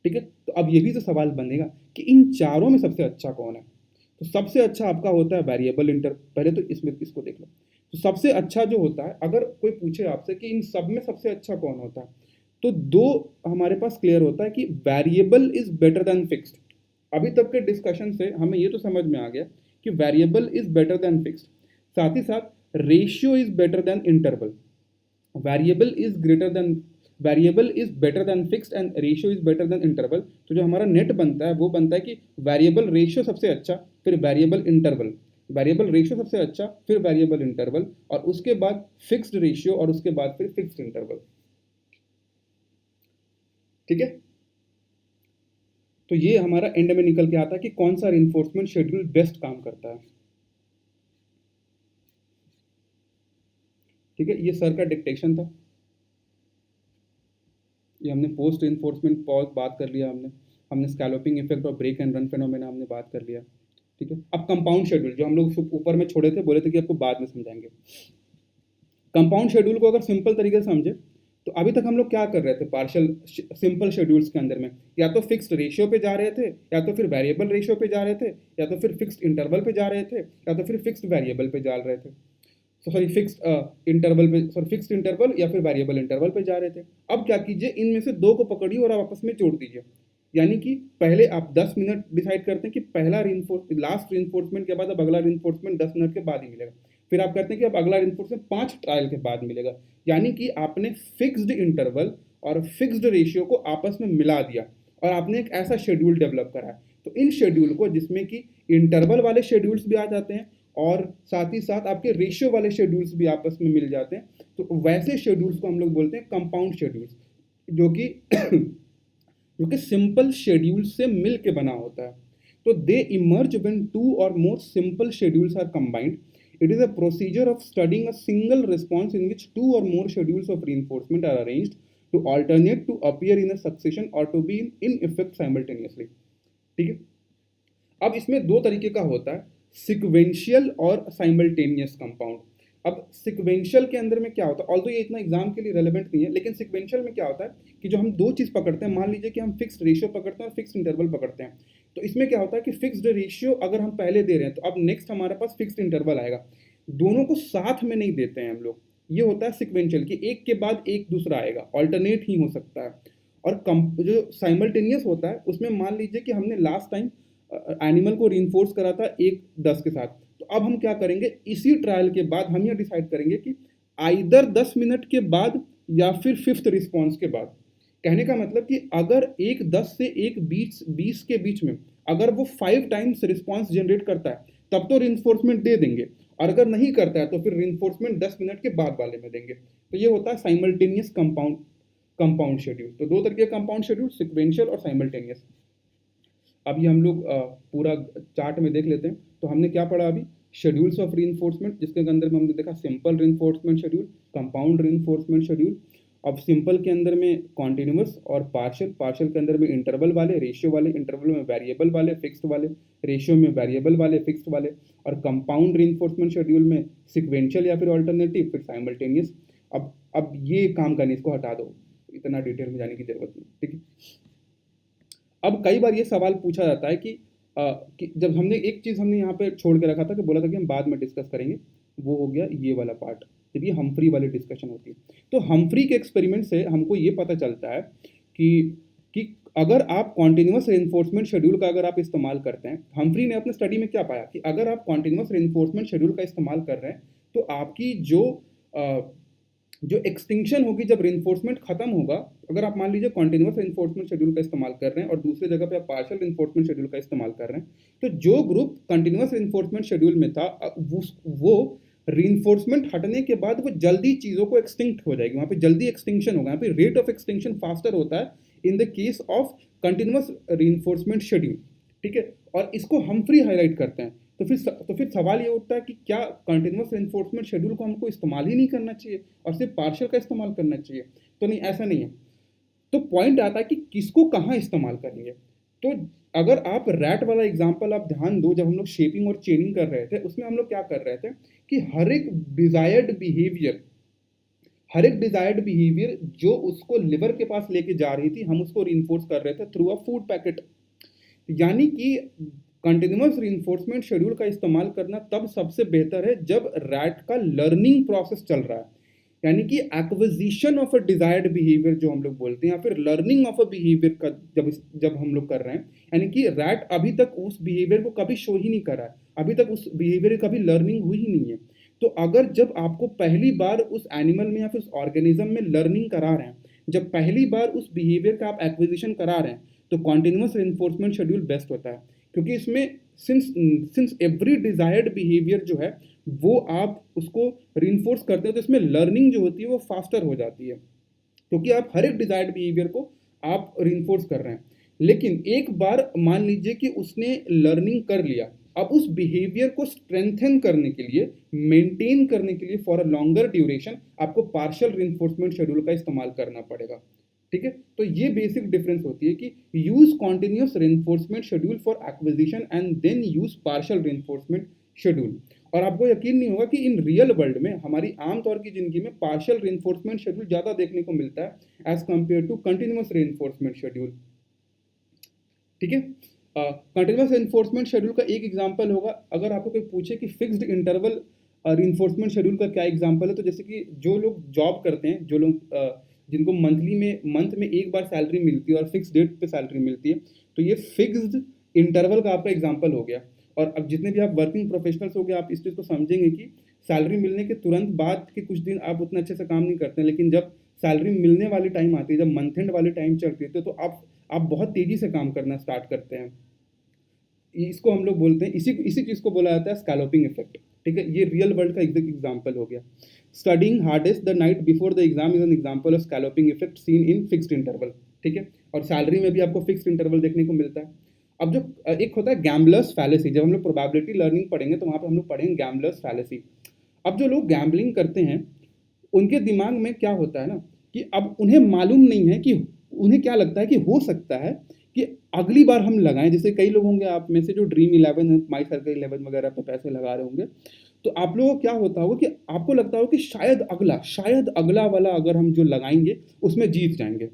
S1: ठीक है, तो अब ये भी तो सवाल बनेगा कि इन चारों में सबसे अच्छा कौन है। तो सबसे अच्छा आपका होता है वेरिएबल इंटर। पहले तो इसको देख लो। तो सबसे अच्छा जो होता है, अगर कोई पूछे आपसे कि इन सब में सबसे अच्छा कौन होता है, तो दो हमारे पास क्लियर होता है कि variable is better than fixed. अभी तक के डिस्कशन से हमें ये तो समझ में आ गया कि variable is better than fixed, साथ ही साथ ratio is better than interval. Variable is better than fixed and ratio is better than interval. तो जो हमारा नेट बनता है वो बनता है कि वेरिएबल रेशियो सबसे अच्छा, फिर वेरिएबल इंटरवल, वेरिएबल रेशियो सबसे अच्छा, फिर वेरिएबल इंटरवल, और उसके बाद फिक्स्ड रेशियो, और उसके बाद फिर फिक्स्ड इंटरवल। ठीक है, तो ये हमारा एंड में निकल के आता है कि कौन सा रीइंफोर्समेंट शेड्यूल बेस्ट काम करता है। ठीक है, ये सर का डिक्टेशन था। ये हमने पोस्ट रीइंफोर्समेंट पॉज बात कर लिया, हमने स्कैलोपिंग इफेक्ट और ब्रेक एंड रन फेनोमेना हमने बात कर लिया। ठीक है, अब कंपाउंड शेड्यूल जो हम लोग ऊपर में छोड़े थे, बोले थे कि आपको बाद में समझाएंगे। कंपाउंड शेड्यूल को अगर सिंपल तरीके से समझे तो अभी तक हम लोग क्या कर रहे थे पार्शियल सिंपल शेड्यूल्स के अंदर में, या तो फिक्स्ड रेशियो पे जा रहे थे, या तो फिर वेरिएबल रेशियो पे जा रहे थे, या तो फिर फिक्स्ड इंटरवल पे जा रहे थे, या तो फिर फिक्स्ड वेरिएबल पे जा रहे थे, फिक्स्ड इंटरवल या फिर वेरिएबल इंटरवल पे जा रहे थे। अब क्या कीजिए, इनमें से दो को पकड़िए और आप आपस में जोड़ दीजिए। यानी कि पहले आप 10 मिनट डिसाइड करते हैं कि पहला लास्ट रीइंफोर्समेंट के बाद अब अगला रीइंफोर्समेंट 10 मिनट के बाद ही मिलेगा। फिर आप कहते हैं कि अब अगला रीइंफोर्समेंट 5 ट्रायल के बाद मिलेगा। यानी कि आपने फिक्स्ड इंटरवल और फिक्स्ड रेशियो को आपस में मिला दिया और आपने एक ऐसा शेड्यूल डेवलप करा है। तो इन शेड्यूल को, जिसमें कि इंटरवल वाले शेड्यूल्स भी आ जाते हैं और साथ ही साथ आपके रेशियो वाले शेड्यूल्स भी आपस में मिल जाते हैं, तो वैसे शेड्यूल्स को हम लोग बोलते हैं कंपाउंड शेड्यूल्स, जो कि जो कि सिंपल शेड्यूल से मिल के बना होता है। तो दे इमर्ज व्हेन टू और more simple schedules are combined. It is a procedure of studying a single response in which two or more schedules of reinforcement are arranged to alternate to appear in a succession or to be in effect simultaneously. ठीक है, अब इसमें दो तरीके का होता है, sequential और साइमल्टेनियस कंपाउंड. अब सिक्वेंशियल के अंदर में क्या होता है, ऑल्दो ये इतना एग्जाम के लिए रेलेवेंट नहीं है, लेकिन सिक्वेंशियल में क्या होता है कि जो हम दो चीज़ पकड़ते हैं, मान लीजिए कि हम फिक्स्ड रेशियो पकड़ते हैं और फिक्स्ड इंटरवल पकड़ते हैं, तो इसमें क्या होता है कि फिक्स्ड रेशियो अगर हम पहले दे रहे हैं तो अब नेक्स्ट हमारे पास फिक्स्ड इंटरवल आएगा. दोनों को साथ में नहीं देते हैं हम लोग, ये होता है सिक्वेंशियल कि एक के बाद एक दूसरा आएगा, ऑल्टरनेट ही हो सकता है. और जो साइमल्टेनियस होता है उसमें मान लीजिए कि हमने लास्ट टाइम एनिमल को रीइंफोर्स करा था 1-10 के साथ, तो अब हम क्या करेंगे, इसी ट्रायल के बाद हम ये डिसाइड करेंगे कि आइदर 10 मिनट के बाद या फिर फिफ्थ रिस्पॉन्स के बाद. कहने का मतलब कि अगर एक 10 से एक 20 के बीच में अगर वो 5 टाइम्स रिस्पॉन्स जनरेट करता है तब तो रिइंफोर्समेंट दे देंगे, और अगर नहीं करता है तो फिर रिइंफोर्समेंट 10 मिनट के बाद वाले में देंगे. तो ये होता है साइमल्टेनियस कंपाउंड शेड्यूल. तो दो तरीके कंपाउंड शेड्यूल, सिक्वेंशियल और साइमल्टेनियस. अभी हम लोग पूरा चार्ट में देख लेते हैं. तो हमने क्या पढ़ा अभी, शेड्यूल्स ऑफ रीइंफोर्समेंट, जिसके अंदर में हमने देखा simple reinforcement schedule, compound reinforcement schedule. अब सिंपल के अंदर में कॉन्टिन्यूअस और पार्शियल के अंदर में इंटरवल वाले, रेशियो वाले, इंटरवल में वेरिएबल वाले, फिक्स्ड वाले, रेशियो में वेरिएबल वाले, फिक्स्ड वाले, और कंपाउंड रीइंफोर्समेंट शेड्यूल में सिक्वेंशियल या फिर अल्टरनेटिव, फिर साइमल्टेनियस. अब ये काम करने, इसको हटा दो, इतना डिटेल में जाने की जरूरत नहीं. ठीक है, अब कई बार ये सवाल पूछा जाता है कि जब हमने एक चीज़ हमने यहाँ पे छोड़ के रखा था कि बोला था कि हम बाद में डिस्कस करेंगे, वो हो गया ये वाला पार्ट, जब ये हम्फ्री वाली डिस्कशन होती है. तो हम्फ्री के एक्सपेरिमेंट से हमको ये पता चलता है कि अगर आप कॉन्टिन्यूअस रेइंफोर्समेंट शेड्यूल का अगर आप इस्तेमाल करते हैं, हम्फ्री ने अपने स्टडी में क्या पाया कि अगर आप कॉन्टिन्यूअस रेइंफोर्समेंट शेड्यूल का इस्तेमाल कर रहे हैं तो आपकी जो एक्सटिंक्शन होगी जब रेइंफोर्समेंट खत्म होगा, अगर आप मान लीजिए कॉन्टिन्यूअस रेइंफोर्समेंट शेड्यूल का इस्तेमाल कर रहे हैं और दूसरे जगह पे आप पार्शियल रेइंफोर्समेंट शेड्यूल का इस्तेमाल कर रहे हैं, तो जो ग्रुप कंटिन्यूअस रेइंफोर्समेंट शेड्यूल में था वो रीइंफोर्समेंट हटने के बाद वो जल्दी चीज़ों को एक्सटिंक्ट हो जाएगी, वहाँ पे जल्दी एक्सटिंक्शन होगा, यहाँ पे रेट ऑफ एक्सटिंक्शन फास्टर होता है in the case of continuous reinforcement schedule. ठीक है, और इसको हम्फ्री हाईलाइट करते हैं. तो फिर सवाल ये उठता है कि क्या कंटिन्यूअस रेइंफोर्समेंट शेड्यूल को हमको इस्तेमाल ही नहीं करना चाहिए और सिर्फ पार्शियल का इस्तेमाल करना चाहिए? तो नहीं, ऐसा नहीं है. तो पॉइंट आता है कि किसको कहाँ इस्तेमाल करेंगे. तो अगर आप रैट वाला एग्जांपल आप ध्यान दो, जब हम लोग शेपिंग और चेनिंग कर रहे थे उसमें हम लोग क्या कर रहे थे कि हर एक डिजायर्ड बिहेवियर जो उसको लिवर के पास लेके जा रही थी, हम उसको रीइंफोर्स कर रहे थे थ्रू अ फूड पैकेट. यानी कि कंटिन्यूअस रीइंफोर्समेंट शेड्यूल का इस्तेमाल करना तब सबसे बेहतर है जब रैट का लर्निंग प्रोसेस चल रहा है, यानी कि acquisition of a desired behaviour जो हम लोग बोलते हैं, या फिर लर्निंग ऑफ अ बिहेवियर का जब हम लोग कर रहे हैं, यानी कि रैट अभी तक उस बिहेवियर को कभी शो ही नहीं कर रहा है, अभी तक उस बिहेवियर की कभी लर्निंग हुई ही नहीं है. तो अगर जब आपको पहली बार उस एनिमल में या फिर उस ऑर्गेनिज्म में लर्निंग करा रहे हैं, जब पहली बार उस बिहेवियर का आप एक्विजिशन करा रहे हैं, तो कॉन्टिन्यूअस रेइंफोर्समेंट शेड्यूल बेस्ट होता है, क्योंकि इसमें सिंस एवरी डिजायर्ड बिहेवियर जो है वो आप उसको रीइंफोर्स करते हैं, तो इसमें लर्निंग जो होती है वो फास्टर हो जाती है, क्योंकि आप हर एक डिजायर्ड बिहेवियर को आप रीइंफोर्स कर रहे हैं. लेकिन एक बार मान लीजिए कि उसने लर्निंग कर लिया, अब उस बिहेवियर को स्ट्रेंथन करने के लिए, मेंटेन करने के लिए फॉर अ लॉन्गर ड्यूरेशन आपको पार्शियल रीइंफोर्समेंट शेड्यूल का इस्तेमाल करना पड़ेगा. ठीक है, तो ये बेसिक डिफरेंस होती है कि use continuous reinforcement schedule for acquisition and then use partial reinforcement schedule. और आपको यकीन नहीं होगा कि इन रियल वर्ल्ड में, हमारी आमतौर की जिंदगी में पार्शियल रेइंफोर्समेंट शेड्यूल ज़्यादा देखने को मिलता है as compared to continuous reinforcement schedule. ठीक है, कंटिन्यूअस रेइंफोर्समेंट शेड्यूल का एक एग्जांपल होगा, अगर आपको कोई पूछे कि फिक्स्ड इंटरवल रेइंफोर्समेंट शेड्यूल का क्या एग्जांपल है, तो जैसे कि जो लोग जॉब करते हैं, जो लोग जिनको मंथ में एक बार सैलरी मिलती है और फिक्स डेट पे सैलरी मिलती है, तो ये फिक्स्ड इंटरवल का आपका एग्जांपल हो गया. और अब जितने भी आप वर्किंग प्रोफेशनल्स हो गए, आप इस चीज़ को समझेंगे कि सैलरी मिलने के तुरंत बाद के कुछ दिन आप उतना अच्छे से काम नहीं करते हैं, लेकिन जब सैलरी मिलने वाली टाइम आती है, जब मंथ एंड वाली टाइम चलती है, तो आप बहुत तेज़ी से काम करना स्टार्ट करते हैं. इसको हम लोग बोलते हैं, इसी इसी चीज़ को बोला जाता है स्कैलोपिंग इफेक्ट। ठीक है, ये रियल वर्ल्ड का एग्जाम्पल हो गया। Studying hardest the night before the exam is an example of scalloping effect seen in fixed interval. ठीक है, और सैलरी में भी आपको फिक्स्ड इंटरवल देखने को मिलता है। अब जो एक होता है गैम्बलर्स फैलेसी, जब हम लोग प्रोबेबिलिटी लर्निंग पढ़ेंगे तो वहाँ पे हम लोग पढ़ेंगे गैम्बलर्स फैलेसी। अब जो लोग गैम्बलिंग करते हैं उनके दिमाग में क्या होता है ना, कि अब उन्हें मालूम नहीं है कि उन्हें क्या लगता है कि हो सकता है कि अगली बार हम लगाएं। जैसे कई लोग होंगे आप में से जो ड्रीम 11, माई सर्कल 11 वगैरह पे पैसे लगा रहे होंगे, तो आप लोगों को क्या होता होगा कि आपको लगता होगा कि शायद अगला वाला अगर हम जो लगाएंगे उसमें जीत जाएंगे।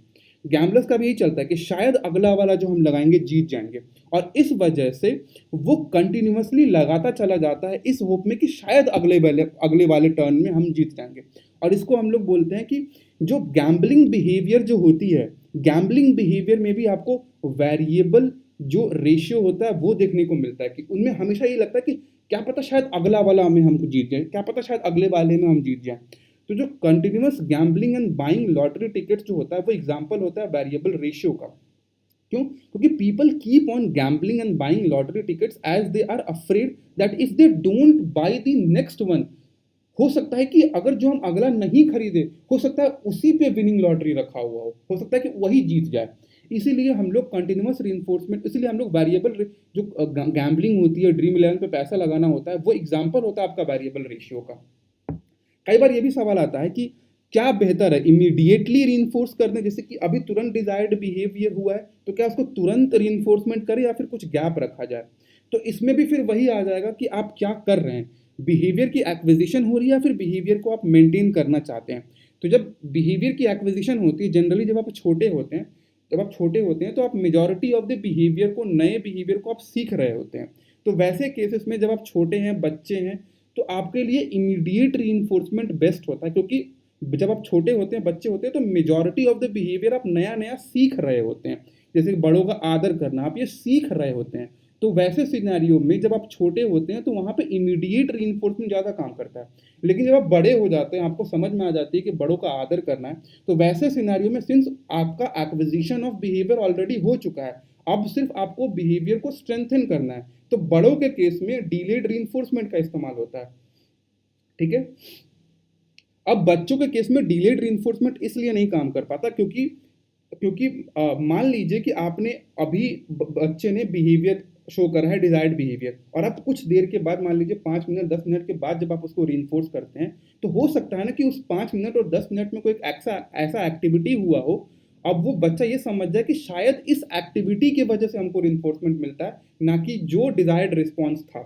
S1: गैम्बलर्स का भी यही चलता है कि शायद अगला वाला जो हम लगाएंगे जीत जाएंगे, और इस वजह से वो कंटिन्यूअसली लगाता चला जाता है इस होप में कि शायद अगले वाले टर्न में हम जीत जाएंगे। और इसको हम लोग बोलते हैं कि जो गैम्बलिंग बिहेवियर जो होती है, गैम्बलिंग बिहेवियर में भी आपको वेरिएबल जो रेशियो होता है वो देखने को मिलता है, कि उनमें हमेशा ये लगता है कि क्या पता शायद अगला वाला में हमको जीत जाए, क्या पता शायद अगले वाले में हम जीत जाए। तो जो continuous gambling and buying lottery tickets जो होता है वो एग्जाम्पल होता है वेरिएबल रेशियो का। क्यों? क्योंकि people keep on gambling and buying lottery tickets as they are afraid that if they don't buy the next one, हो सकता है कि अगर जो हम अगला नहीं खरीदे, हो सकता है उसी पे विनिंग लॉटरी रखा हुआ हो सकता है कि वही जीत जाए। इसीलिए हम लोग कंटिन्यूअस रीइंफोर्समेंट, इसीलिए हम लोग वेरिएबल जो गैम्बलिंग होती है, ड्रीम 11 पे पैसा लगाना होता है, वो एग्जाम्पल होता है आपका वेरिएबल रेशियो का। कई बार ये भी सवाल आता है कि क्या बेहतर है, इमीडिएटली रीइंफोर्स कर दें, जैसे कि अभी तुरंत डिजायर्ड बिहेवियर हुआ है तो क्या उसको तुरंत रीइंफोर्समेंट करें या फिर कुछ गैप रखा जाए। तो इसमें भी फिर वही आ जाएगा कि आप क्या कर रहे हैं, बिहेवियर की एक्विजिशन हो रही है या फिर बिहेवियर को आप मेंटेन करना चाहते हैं। तो जब बिहेवियर की एक्विजिशन होती है, जनरली जब आप छोटे होते हैं, तो आप मेजॉरिटी ऑफ द बिहेवियर को, नए बिहेवियर को आप सीख रहे होते हैं। तो वैसे केसेस में जब आप छोटे हैं, बच्चे हैं, तो आपके लिए इमीडिएट रीइंफोर्समेंट बेस्ट होता है, क्योंकि जब आप छोटे होते हैं, बच्चे होते हैं, तो मेजॉरिटी ऑफ द बिहेवियर आप नया नया सीख रहे होते हैं। जैसे बड़ों का आदर करना, आप ये सीख रहे होते हैं। तो वैसे सिनेरियो में जब आप छोटे होते हैं तो वहाँ पे इमीडिएट रीइंफोर्समेंट ज़्यादा काम करता है। लेकिन जब आप बड़े हो जाते हैं, आपको समझ में आ जाती है कि बड़ों का आदर करना है, तो वैसे सिनेरियो में सिंस आपका एक्विजिशन ऑफ बिहेवियर ऑलरेडी हो चुका है, अब सिर्फ आपको बिहेवियर को स्ट्रेंथन करना है। तो बड़ों के केस में डिलेड रीइंफोर्समेंट का इस्तेमाल होता है। ठीक है, अब बच्चों के केस में डिलेड रीइंफोर्समेंट इसलिए नहीं काम कर पाता क्योंकि क्योंकि मान लीजिए कि आपने अभी बच्चे ने बिहेवियर शो करा है, डिजायर्ड बिहेवियर, और आप कुछ देर के बाद, मान लीजिए 5 मिनट 10 मिनट के बाद जब आप उसको रीइंफोर्स करते हैं, तो हो सकता है ना कि उस 5 मिनट और 10 मिनट में कोई ऐसा एक्टिविटी हुआ हो, अब वो बच्चा ये समझ जाए कि शायद इस एक्टिविटी की वजह से हमको रीइंफोर्समेंट मिलता है, ना कि जो डिजायर्ड रिस्पॉन्स था।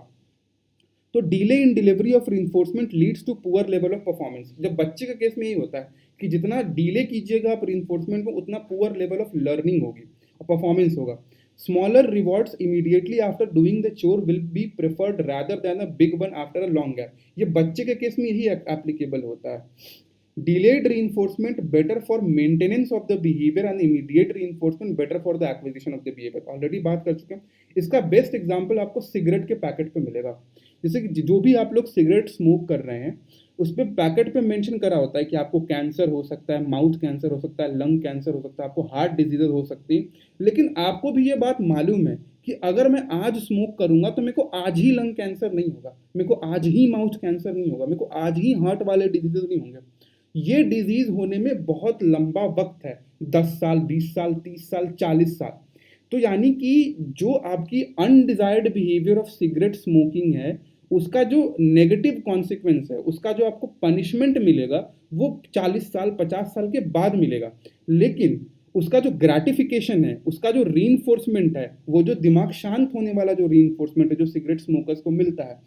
S1: तो delay in delivery of reinforcement leads to poor level of performance. जब बच्चे के केस में यही होता है कि जितना डिले कीजिएगा आप रीइंफोर्समेंट में, उतना पुअर लेवल ऑफ लर्निंग होगी और परफॉर्मेंस होगा। Smaller rewards immediately after doing the chore will be preferred rather than a big one after a long gap. ये बच्चे के केस में यही एप्लीकेबल होता है। Delayed reinforcement better for maintenance of the behavior and immediate reinforcement better for the acquisition of the behavior। Already बात कर चुके हैं। इसका बेस्ट एग्जांपल आपको सिगरेट के पैकेट पे मिलेगा। जैसे कि जो भी आप लोग सिगरेट स्मोक कर रहे हैं, उस पर पैकेट पे मेंशन करा होता है कि आपको कैंसर हो सकता है, माउथ कैंसर हो सकता है, लंग कैंसर हो सकता है, आपको हार्ट डिजीजेज हो सकती है। लेकिन आपको भी ये बात मालूम है कि अगर मैं आज स्मोक करूंगा तो मेरे को आज ही लंग कैंसर नहीं होगा, मेरे को आज ही माउथ कैंसर नहीं होगा, मेरे को आज ही हार्ट वाले डिजीजेज नहीं होंगे। ये डिजीज होने में बहुत लंबा वक्त है, 10 साल, 20 साल, 30 साल, 40 साल। तो यानी कि जो आपकी undesired behaviour of cigarette smoking है, उसका जो नेगेटिव कॉन्सिक्वेंस है, उसका जो आपको पनिशमेंट मिलेगा, वो 40 साल 50 साल के बाद मिलेगा। लेकिन उसका जो ग्रेटिफिकेशन है, उसका जो रीइंफोर्समेंट है, वो जो दिमाग शांत होने वाला जो रीइंफोर्समेंट है जो सिगरेट स्मोकर्स को मिलता है,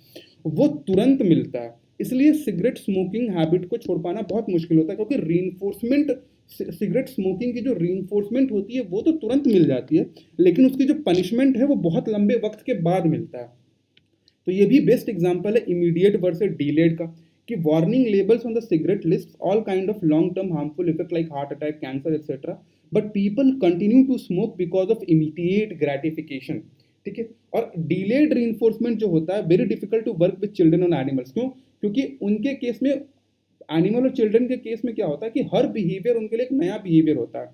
S1: वो तुरंत मिलता है। इसलिए सिगरेट स्मोकिंग हैबिट को छोड़ पाना बहुत मुश्किल होता है, क्योंकि रीइंफोर्समेंट, सिगरेट स्मोकिंग की जो रीइंफोर्समेंट होती है वो तो तुरंत मिल जाती है, लेकिन उसकी जो पनिशमेंट है वो बहुत लंबे वक्त के बाद मिलता है। तो ये भी बेस्ट एग्जांपल है इमीडिएट वर्सेस डिलेड का, कि warning labels on the cigarette list all kind of long term harmful effect like heart attack, cancer etcetera, but people continue to smoke because of immediate gratification. ठीक है, और delayed reinforcement जो होता है very difficult to work with children और animals. क्यों? क्योंकि उनके केस में, एनिमल और चिल्ड्रन के केस में क्या होता है कि हर बिहेवियर उनके लिए एक नया बिहेवियर होता है।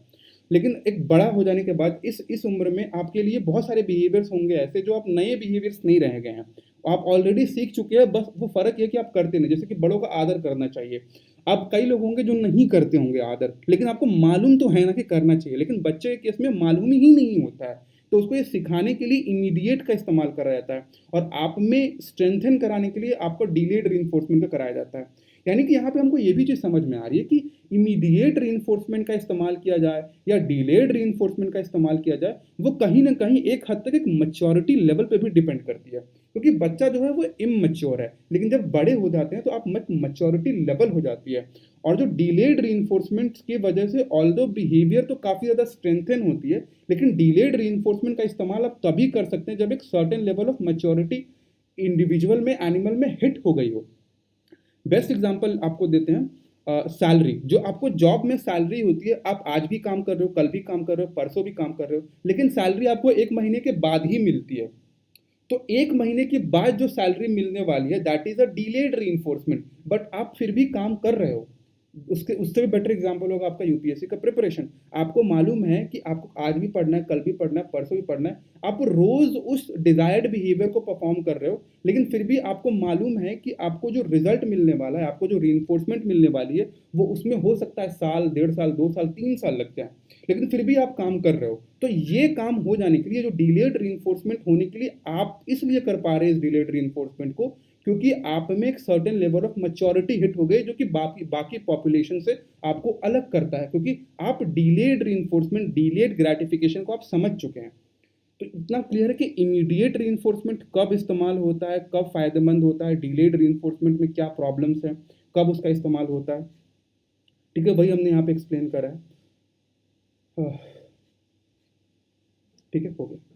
S1: लेकिन एक बड़ा हो जाने के बाद इस उम्र में आपके लिए बहुत सारे बिहेवियर्स होंगे ऐसे जो आप नए बिहेवियर्स नहीं रह गए हैं। आप ऑलरेडी सीख चुके हैं, बस वो फ़र्क ये है कि आप करते नहीं। जैसे कि बड़ों का आदर करना चाहिए। अब कई लोग होंगे जो नहीं करते होंगे आदर, लेकिन आपको मालूम तो है ना कि करना चाहिए, लेकिन बच्चे के केस में मालूम ही नहीं होता है। तो उसको ये सिखाने के लिए इमीडिएट का इस्तेमाल करा जाता है और आप में स्ट्रेंथन कराने के लिए आपको डिलेड रीइंफोर्समेंट का कराया जाता है। यानी कि यहाँ पे हमको ये भी चीज़ समझ में आ रही है कि इमीडिएट रीइंफोर्समेंट का इस्तेमाल किया जाए या डिलेड रीइंफोर्समेंट का इस्तेमाल किया जाए, वो कहीं न कहीं एक हद तक एक मैच्योरिटी लेवल पे भी डिपेंड करती है। क्योंकि बच्चा जो है वो इमैच्योर है, लेकिन जब बड़े हो जाते हैं तो आप मैच्योरिटी लेवल हो जाती है। और जो डिलेड रीइंफोर्समेंट की वजह से ऑल्दो बिहेवियर तो काफ़ी ज़्यादा स्ट्रेंथन होती है, लेकिन डिलेड रीइंफोर्समेंट का इस्तेमाल आप तभी कर सकते हैं जब एक certain level of maturity individual में, एनिमल में हिट हो गई हो। बेस्ट एग्जांपल आपको देते हैं सैलरी। जो आपको जॉब में सैलरी होती है, आप आज भी काम कर रहे हो, कल भी काम कर रहे हो, परसों भी काम कर रहे हो, लेकिन सैलरी आपको 1 महीने के बाद ही मिलती है। तो 1 महीने के बाद जो सैलरी मिलने वाली है that is a delayed reinforcement, but आप फिर भी काम कर रहे हो। उसके उससे भी बेटर एग्जांपल होगा आपका यूपीएससी का प्रिपरेशन। आपको मालूम है कि आपको आज भी पढ़ना है, कल भी पढ़ना है, परसों भी पढ़ना है। आप रोज़ उस डिज़ायर्ड बिहेवियर को परफॉर्म कर रहे हो, लेकिन फिर भी आपको मालूम है कि आपको जो रिजल्ट मिलने वाला है, आपको जो रीइंफोर्समेंट मिलने वाली है, वो उसमें हो सकता है साल, 1.5 साल, 2 साल, 3 साल लग जाए, लेकिन फिर भी आप काम कर रहे हो। तो ये काम हो जाने के लिए, जो डिलेड रीइंफोर्समेंट होने के लिए आप इसलिए कर पा रहे हैं इस डिलेड रीइंफोर्समेंट को, क्योंकि आप में एक certain level of maturity hit हो गई, जो कि बाकी बाकी पॉपुलेशन से आपको अलग करता है, क्योंकि आप डिलेड रीइंफोर्समेंट, डिलेड ग्रेटिफिकेशन को आप समझ चुके हैं। तो इतना क्लियर है कि इमीडिएट रीइंफोर्समेंट कब इस्तेमाल होता है, कब फायदेमंद होता है, डिलेड रीइंफोर्समेंट में क्या प्रॉब्लम्स हैं, कब उसका इस्तेमाल होता है। ठीक है, वही हमने यहाँ पे एक्सप्लेन करा है। ठीक है, हो गया।